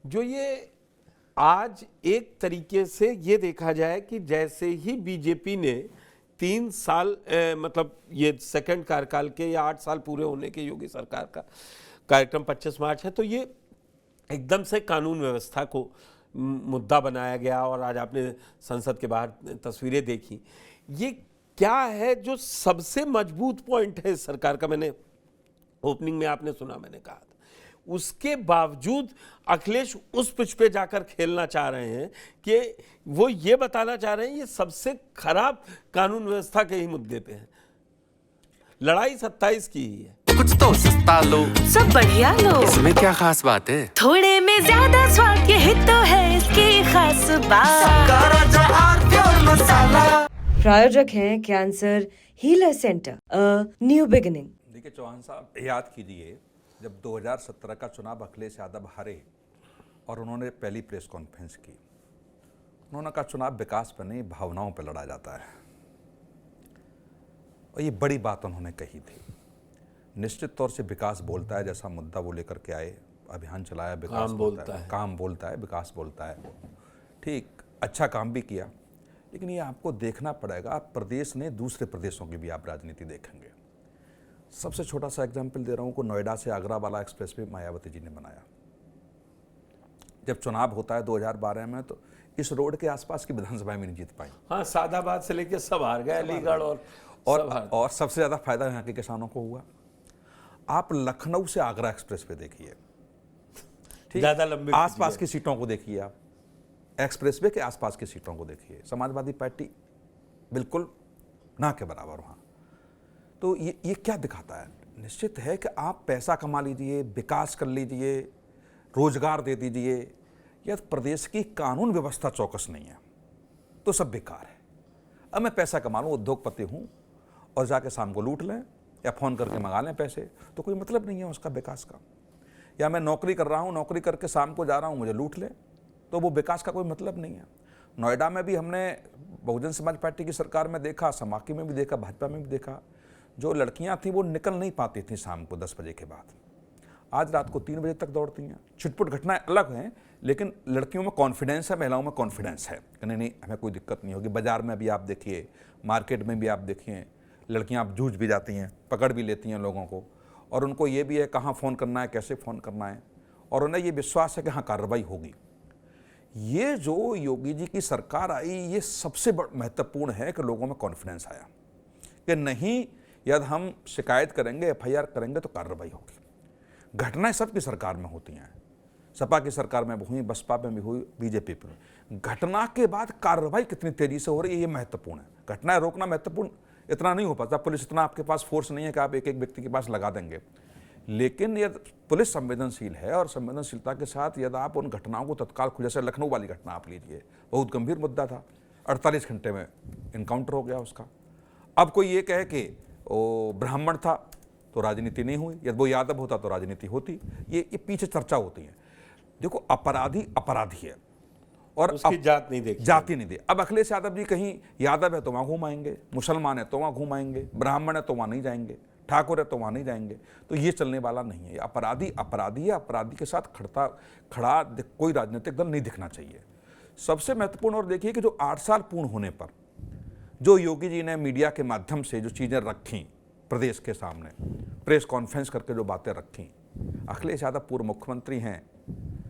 जो ये आज एक तरीके से ये देखा जाए कि जैसे ही बीजेपी ने 3 साल मतलब ये सेकंड कार्यकाल के या 8 साल पूरे होने के योगी सरकार का कार्यक्रम 25 मार्च है, तो ये एकदम से कानून व्यवस्था को मुद्दा बनाया गया। और आज आपने संसद के बाहर तस्वीरें देखी। ये क्या है जो सबसे मजबूत पॉइंट है इस सरकार का? मैंने ओपनिंग में आपने सुना, मैंने कहा था उसके बावजूद अखिलेश उस पिच पे जाकर खेलना चाह रहे हैं कि वो ये बताना चाह रहे हैं ये सबसे खराब कानून व्यवस्था के ही मुद्दे पे है। लड़ाई 27 की ही है। कुछ तो सस्ता लो, सब बढ़िया लो, इसमें क्या खास बात है? थोड़े में ज्यादा स्वाद, यही तो है इसकी खास बात। प्रायोजक हैं cancer healer centre, a new beginning. देखिए चौहान साहब, याद कीजिए जब 2017 का चुनाव अखिलेश यादव हारे और उन्होंने पहली प्रेस कॉन्फ्रेंस की, उन्होंने कहा चुनाव विकास पर नहीं भावनाओं पर लड़ा जाता है। और ये बड़ी बात उन्होंने कही थी। निश्चित तौर से विकास बोलता है, जैसा मुद्दा वो लेकर के आए, अभियान चलाया, विकास बोलता है, काम बोलता है, विकास बोलता है। ठीक, अच्छा काम भी किया, लेकिन ये आपको देखना पड़ेगा। आप प्रदेश ने दूसरे प्रदेशों की भी आप राजनीति देखेंगे। सबसे छोटा सा एग्जाम्पल दे रहा हूँ को नोएडा से आगरा वाला एक्सप्रेसवे मायावती जी ने बनाया। जब चुनाव होता है 2012 में, तो इस रोड के आसपास की विधानसभा में नहीं जीत पाई। हाँ, सादाबाद से लेकर सब हार गए, अलीगढ़ और सबसे ज्यादा फायदा यहाँ के किसानों को हुआ। आप लखनऊ से आगरा एक्सप्रेसवे देखिए, ठीक, ज्यादा लंबी आसपास की सीटों को देखिए, आप एक्सप्रेसवे के आसपास की सीटों को देखिए, समाजवादी पार्टी बिल्कुल ना के बराबर वहाँ। तो ये क्या दिखाता है? निश्चित है कि आप पैसा कमा लीजिए, विकास कर लीजिए, रोजगार दे दीजिए, यदि प्रदेश की कानून व्यवस्था चौकस नहीं है तो सब बेकार है। अब मैं पैसा कमा लूँ, उद्योगपति हूँ, और जाके शाम को लूट लें या फ़ोन करके मंगा लें पैसे, तो कोई मतलब नहीं है उसका विकास का। या मैं नौकरी कर रहा हूँ, नौकरी करके शाम को जा रहा हूँ, मुझे लूट लें, तो वो विकास का कोई मतलब नहीं है। नोएडा में भी हमने बहुजन समाज पार्टी की सरकार में देखा, समाकी में भी देखा, भाजपा में भी देखा, जो लड़कियां थी वो निकल नहीं पाती थी शाम को 10 बजे के बाद, आज रात को 3 बजे तक दौड़ती हैं। छिटपुट घटनाएं अलग हैं, लेकिन लड़कियों में कॉन्फिडेंस है, महिलाओं में कॉन्फिडेंस है कि नहीं हमें कोई दिक्कत नहीं होगी। बाजार में भी आप देखिए, मार्केट में भी आप देखिए, लड़कियां आप जूझ भी जाती हैं, पकड़ भी लेती हैं लोगों को, और उनको ये भी है कहाँ फ़ोन करना है, कैसे फ़ोन करना है, और उन्हें ये विश्वास है कि हाँ कार्रवाई होगी। ये जो योगी जी की सरकार आई, ये सबसे महत्वपूर्ण है कि लोगों में कॉन्फिडेंस आया कि नहीं, यदि हम शिकायत करेंगे, एफआईआर करेंगे तो कार्रवाई होगी। घटनाएं सबकी सरकार में होती हैं, सपा की सरकार में भी हुई, बसपा में भी हुई, बीजेपी पर। घटना के बाद कार्रवाई कितनी तेजी से हो रही है, ये महत्वपूर्ण है। घटनाएं रोकना महत्वपूर्ण इतना नहीं हो पाता, पुलिस इतना आपके पास फोर्स नहीं है कि आप एक एक व्यक्ति के पास लगा देंगे, लेकिन यदि पुलिस संवेदनशील है और संवेदनशीलता के साथ यदि आप उन घटनाओं को तत्काल, जैसे लखनऊ वाली घटना आप लीजिए, बहुत गंभीर मुद्दा था, 48 घंटे में इनकाउंटर हो गया उसका। अब कोई ये कहे कि वो ब्राह्मण था तो राजनीति नहीं हुई, यदि वो यादव होता तो राजनीति होती, ये पीछे चर्चा होती है। देखो, अपराधी अपराधी है और उसकी जात नहीं देखी, जाति नहीं दे। अब अखिलेश यादव जी कहीं यादव है तो वहाँ घूम आएंगे, मुसलमान है तो वहाँ घूम आएंगे, ब्राह्मण है तो वहाँ नहीं जाएंगे, ठाकुर है तो वहाँ नहीं जाएंगे, तो ये चलने वाला नहीं है। अपराधी अपराधी है, अपराधी के साथ खड़ा कोई राजनीतिक दल नहीं दिखना चाहिए। सबसे महत्वपूर्ण, और देखिए कि जो 8 साल पूर्ण होने पर जो योगी जी ने मीडिया के माध्यम से जो चीज़ें रखी प्रदेश के सामने, प्रेस कॉन्फ्रेंस करके जो बातें रखी, अखिलेश यादव पूर्व मुख्यमंत्री हैं,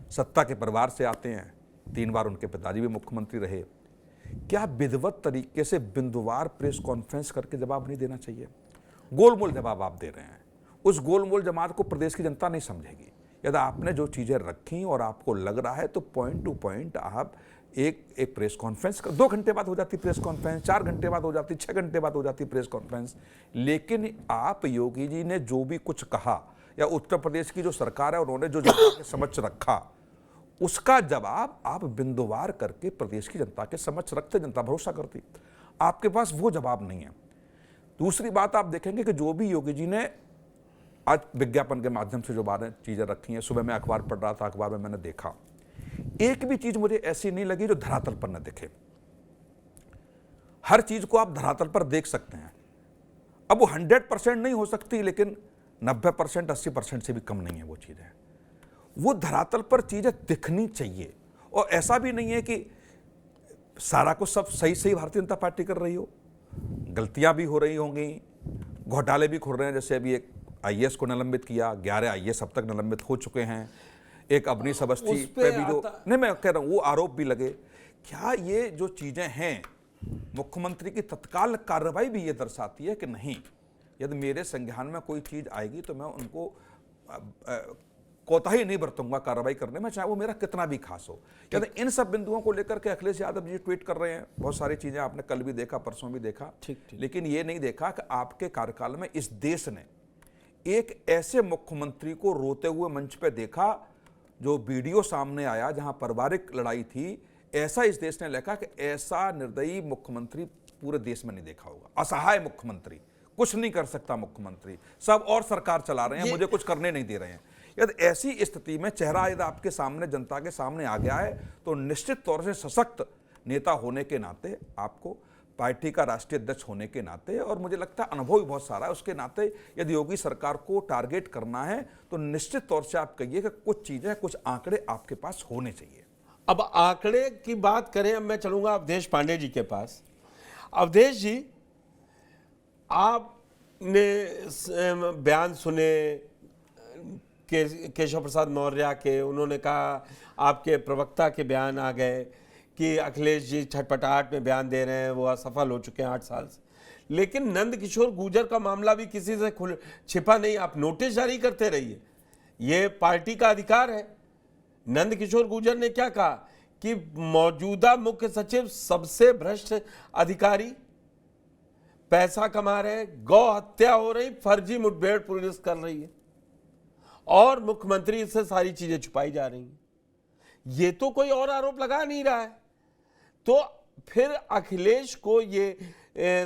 सत्ता के परिवार से आते हैं, 3 बार उनके पिताजी भी मुख्यमंत्री रहे, क्या विधिवत तरीके से बिंदुवार प्रेस कॉन्फ्रेंस करके जवाब नहीं देना चाहिए? गोलमोल जवाब आप दे रहे हैं, उस गोलमोल जवाब को प्रदेश की जनता नहीं समझेगी। यदि आपने जो चीज़ें रखी और आपको लग रहा है तो पॉइंट टू पॉइंट आप एक प्रेस कॉन्फ्रेंस 2 घंटे बाद हो जाती प्रेस कॉन्फ्रेंस, 4 घंटे बाद हो जाती, 6 घंटे बाद हो जाती प्रेस कॉन्फ्रेंस, लेकिन आप योगी जी ने जो भी कुछ कहा या उत्तर प्रदेश की जो सरकार है उन्होंने जो जनता के समक्ष रखा, उसका जवाब आप बिंदुवार करके प्रदेश की जनता के समक्ष रखते, जनता भरोसा करती। आपके पास वो जवाब नहीं है। दूसरी बात आप देखेंगे कि जो भी योगी जी ने आज विज्ञापन के माध्यम से जो बातें चीज़ें रखी हैं, सुबह मैं अखबार पढ़ रहा था, अखबार में मैंने देखा, एक भी चीज मुझे ऐसी नहीं लगी जो धरातल पर न दिखे। हर चीज को आप धरातल पर देख सकते हैं। अब वो 100% नहीं हो सकती, लेकिन 90%, 80% से भी कम नहीं है वो चीजें। वो धरातल पर चीजें दिखनी चाहिए। और ऐसा भी नहीं है कि सारा कुछ सब सही सही भारतीय जनता पार्टी कर रही हो, गलतियां भी हो रही होंगी, घोटाले भी खुल रहे हैं। जैसे अभी एक आईएएस को निलंबित किया, 11 आईएएस अब तक निलंबित हो चुके हैं। एक अवनीश अवस्थी पे भी जो नहीं, मैं कह रहा हूं वो आरोप भी लगे। क्या ये जो चीजें हैं, मुख्यमंत्री की तत्काल कार्रवाई भी ये दर्शाती है कि नहीं, यदि मेरे संज्ञान में कोई चीज आएगी तो मैं उनको कोताही नहीं बरतूंगा कार्रवाई करने में, चाहे वो मेरा कितना भी खास हो। यदि इन सब बिंदुओं को लेकर के अखिलेश यादव जी ट्वीट कर रहे हैं, बहुत सारी चीजें आपने कल भी देखा, परसों भी देखा, लेकिन ये नहीं देखा कि आपके कार्यकाल में इस देश ने एक ऐसे मुख्यमंत्री को रोते हुए मंच पे देखा, जो वीडियो सामने आया जहां पारिवारिक लड़ाई थी, ऐसा इस देश ने लिखा कि ऐसा निर्दयी मुख्यमंत्री पूरे देश में नहीं देखा होगा। असहाय मुख्यमंत्री, कुछ नहीं कर सकता मुख्यमंत्री, सब और सरकार चला रहे हैं, मुझे कुछ करने नहीं दे रहे हैं। यदि ऐसी स्थिति में चेहरा यदि आपके सामने, जनता के सामने आ गया है, तो निश्चित तौर से सशक्त नेता होने के नाते, आपको पार्टी का राष्ट्रीय अध्यक्ष होने के नाते, और मुझे लगता है अनुभव भी बहुत सारा है उसके नाते, यदि योगी सरकार को टारगेट करना है तो निश्चित तौर से आप कहिए कि कुछ चीजें, कुछ आंकड़े आपके पास होने चाहिए। अब आंकड़े की बात करें, अब मैं चलूंगा अवधेश पांडे जी के पास। अवधेश जी, आपने बयान सुने केशव प्रसाद मौर्य के, उन्होंने कहा, आपके प्रवक्ता के बयान आ गए कि अखिलेश जी छटपटाहट में बयान दे रहे हैं, वो असफल हो चुके हैं 8 साल से। लेकिन नंद किशोर गुर्जर का मामला भी किसी से छिपा नहीं, आप नोटिस जारी करते रहिए, ये पार्टी का अधिकार है। नंद किशोर गुर्जर ने क्या कहा कि मौजूदा मुख्य सचिव सबसे भ्रष्ट अधिकारी, पैसा कमा रहे, गौ हत्या हो रही, फर्जी मुठभेड़ पुलिस कर रही है, और मुख्यमंत्री से सारी चीजें छुपाई जा रही हैं। ये तो कोई और आरोप लगा नहीं रहा है, तो फिर अखिलेश को ये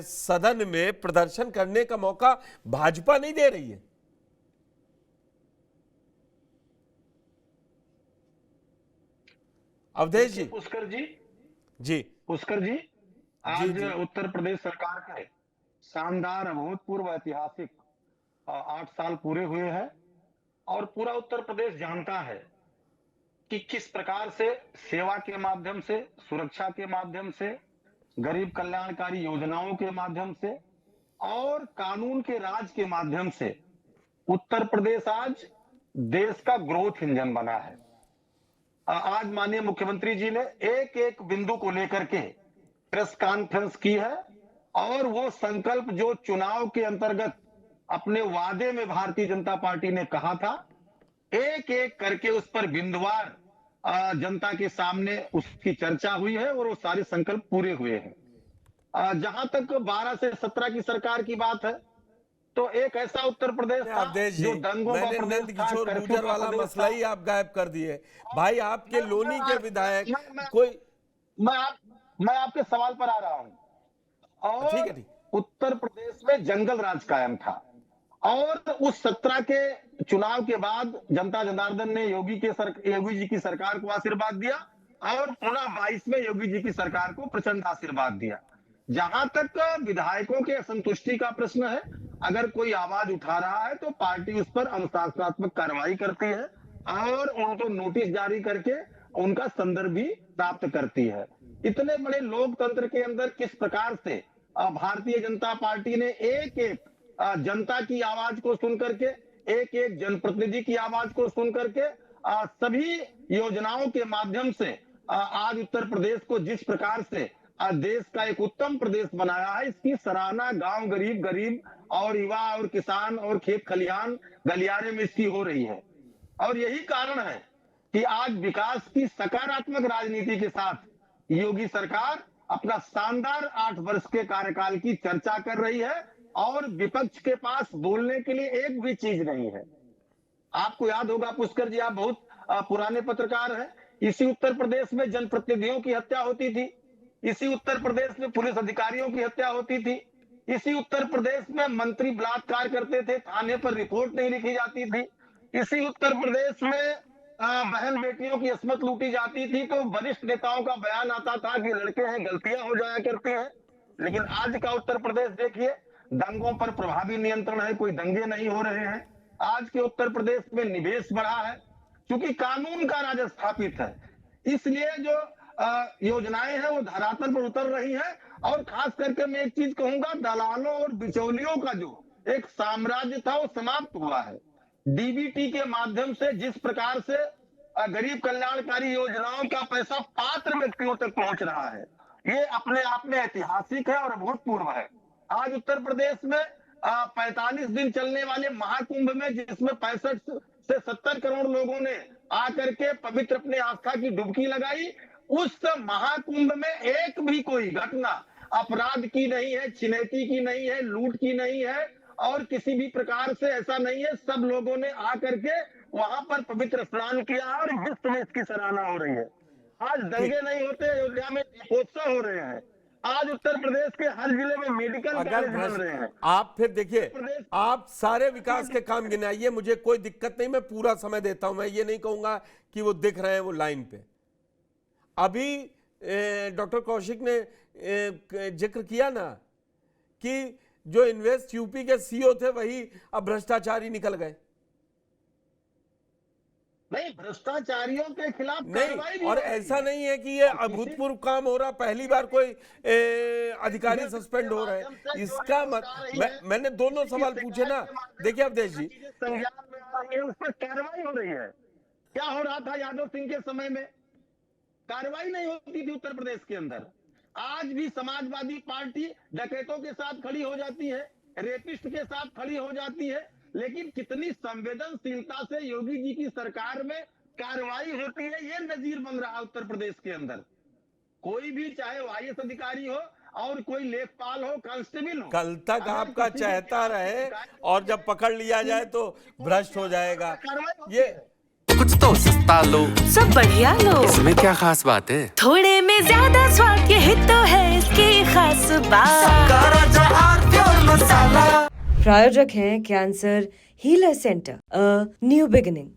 सदन में प्रदर्शन करने का मौका भाजपा नहीं दे रही है। अवधेश जी। पुष्कर जी जी पुष्कर जी, आज उत्तर प्रदेश सरकार के शानदार, अभूतपूर्व, ऐतिहासिक 8 साल पूरे हुए हैं, और पूरा उत्तर प्रदेश जानता है कि किस प्रकार से सेवा के माध्यम से, सुरक्षा के माध्यम से, गरीब कल्याणकारी योजनाओं के माध्यम से और कानून के राज के माध्यम से उत्तर प्रदेश आज देश का ग्रोथ इंजन बना है। आज माननीय मुख्यमंत्री जी ने एक एक बिंदु को लेकर के प्रेस कॉन्फ्रेंस की है, और वो संकल्प जो चुनाव के अंतर्गत अपने वादे में भारतीय जनता पार्टी ने कहा था, एक एक करके उस पर बिंदुवार जनता के सामने उसकी चर्चा हुई है, और वो सारे संकल्प पूरे हुए हैं। जहां तक 12 से 17 की सरकार की बात है, तो एक ऐसा उत्तर प्रदेश था जो दंगों का प्रदेश था, नंद किशोर गुर्जर वाला मसला ही आप गायब कर दिए भाई। आपके लोनी के विधायक कोई, मैं आपके सवाल पर आ रहा हूं। और ठीक है, उत्तर प्रदेश में जंगल राज कायम था, और उस 17 के चुनाव के बाद जनता जनार्दन ने योगी जी की सरकार को आशीर्वाद दिया, और पुनः 22 में योगी जी की सरकार को प्रचंड आशीर्वाद दिया। जहां तक विधायकों के असंतुष्टि का प्रश्न है, अगर कोई आवाज उठा रहा है तो पार्टी उस पर अनुशासनात्मक कार्रवाई करती है, और उनको नोटिस जारी करके उनका संदर्भ भी प्राप्त करती है। इतने बड़े लोकतंत्र के अंदर किस प्रकार से भारतीय जनता पार्टी ने एक एक जनता की आवाज को सुन करके, एक एक जनप्रतिनिधि की आवाज को सुन करके, सभी योजनाओं के माध्यम से आज उत्तर प्रदेश को जिस प्रकार से देश का एक उत्तम प्रदेश बनाया है, इसकी सराहना गांव गरीब और युवा और किसान और खेत खलिहान गलियारे में इसकी हो रही है। और यही कारण है कि आज विकास की सकारात्मक राजनीति के साथ योगी सरकार अपना शानदार 8 वर्ष के कार्यकाल की चर्चा कर रही है, और विपक्ष के पास बोलने के लिए एक भी चीज नहीं है। आपको याद होगा पुष्कर जी, आप बहुत पुराने पत्रकार हैं, इसी उत्तर प्रदेश में जनप्रतिनिधियों की हत्या होती थी, इसी उत्तर प्रदेश में पुलिस अधिकारियों की हत्या होती थी, इसी उत्तर प्रदेश में मंत्री बलात्कार करते थे, थाने पर रिपोर्ट नहीं लिखी जाती थी, इसी उत्तर प्रदेश में बहन बेटियों की अस्मत लूटी जाती थी, तो वरिष्ठ नेताओं का बयान आता था कि लड़के हैं, गलतियां हो जाया करती हैं। लेकिन आज का उत्तर प्रदेश देखिए, दंगों पर प्रभावी नियंत्रण है, कोई दंगे नहीं हो रहे हैं। आज के उत्तर प्रदेश में निवेश बढ़ा है, क्योंकि कानून का राज स्थापित है। इसलिए जो योजनाएं हैं वो धरातल पर उतर रही हैं। और खास करके मैं एक चीज कहूंगा, दलालों और बिचौलियों का जो एक साम्राज्य था वो समाप्त हुआ है। डीबीटी के माध्यम से जिस प्रकार से गरीब कल्याणकारी योजनाओं का पैसा पात्र व्यक्तियों तक पहुंच रहा है, ये अपने आप में ऐतिहासिक है और अभूतपूर्व है। आज उत्तर प्रदेश में 45 दिन चलने वाले महाकुंभ में, जिसमें 65 से 70 करोड़ लोगों ने आकर के पवित्र अपने आस्था की डुबकी लगाई, उस महाकुंभ में एक भी कोई घटना अपराध की नहीं है, छिनैती की नहीं है, लूट की नहीं है और किसी भी प्रकार से ऐसा नहीं है। सब लोगों ने आकर के वहां पर पवित्र स्नान किया और विश्व में इसकी सराहना हो रही है। आज दंगे नहीं होते, अयोध्या में दीपोत्सव हो रहे हैं। आज उत्तर प्रदेश के हर जिले में मेडिकल कॉलेज बन रहे हैं। आप फिर देखिए, आप सारे विकास के काम गिनाइए, मुझे कोई दिक्कत नहीं, मैं पूरा समय देता हूं। मैं ये नहीं कहूंगा कि वो दिख रहे हैं वो लाइन पे। अभी डॉक्टर कौशिक ने जिक्र किया ना कि जो इन्वेस्ट यूपी के सीईओ थे वही अब भ्रष्टाचारी निकल गए। नहीं, भ्रष्टाचारियों के खिलाफ नहीं, और ऐसा नहीं है कि ये अभूतपूर्व काम हो रहा, पहली बार कोई अधिकारी सस्पेंड हो रहा है। इसका मैंने दोनों सवाल पूछे ना। देखिए अवधेश जी, संज्ञान में आ रही है, उस पर कार्रवाई हो रही है। क्या हो रहा था यादव सिंह के समय में? कार्रवाई नहीं होती थी उत्तर प्रदेश के अंदर। आज भी समाजवादी पार्टी डकैतों के साथ खड़ी हो जाती है, रेपिस्ट के साथ खड़ी हो जाती है, लेकिन कितनी संवेदनशीलता से योगी जी की सरकार में कार्रवाई होती है, ये नजीर बन रहा है उत्तर प्रदेश के अंदर। कोई भी, चाहे वो IAS अधिकारी हो और कोई लेखपाल हो, कांस्टेबल हो, कल तक आपका चाहता रहे और जब पकड़ लिया जाए तो भ्रष्ट हो जाएगा। ये कुछ तो सस्ता लो, सब बढ़िया लो। इसमें क्या खास बात है? थोड़े में ज्यादा स्वाद, यही तो है इसकी खास बात। प्रायोजक हैं cancer healer centre, a new beginning.